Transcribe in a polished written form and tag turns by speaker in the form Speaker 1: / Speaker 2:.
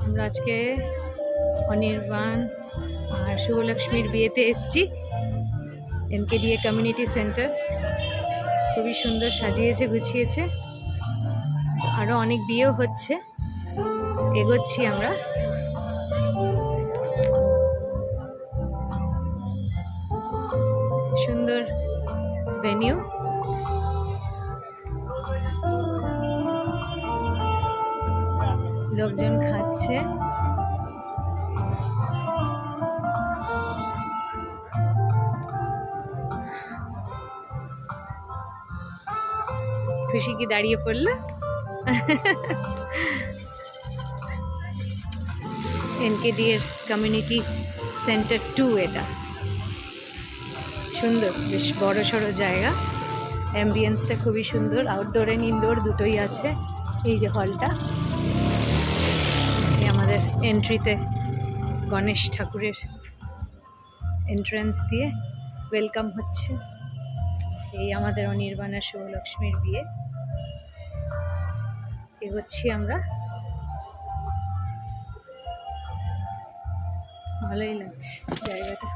Speaker 1: আমরা আজকে অনির্বাণ আর শুভলক্ষ্মীর বিয়েতে এসেছি। এনকেডিএ কমিউনিটি সেন্টার খুবই সুন্দর সাজিয়েছে, গুছিয়েছে। আরও অনেক বিয়েও হচ্ছে, এগোচ্ছি আমরা। সুন্দর ভেনিউ, লোকজন খাচ্ছে। খুশি কি দাঁড়িয়ে পড়লো? এনকেডিএর কমিউনিটি সেন্টার 2 এটা। সুন্দর, বেশ বড় সড়ো জায়গা। অ্যাম্বিয়েন্সটা খুবই সুন্দর, আউটডোর অ্যান্ড ইনডোর দুটোই আছে। এই যে হলটা, এই আমাদের এন্ট্রিতে গণেশ ঠাকুরের এন্ট্রান্স দিয়ে ওয়েলকাম হচ্ছে। এই আমাদের অনির্বাণ আর শুভলক্ষ্মীর বিয়ে। এগোচ্ছি আমরা, ভালোই লাগছে জায়গাটা।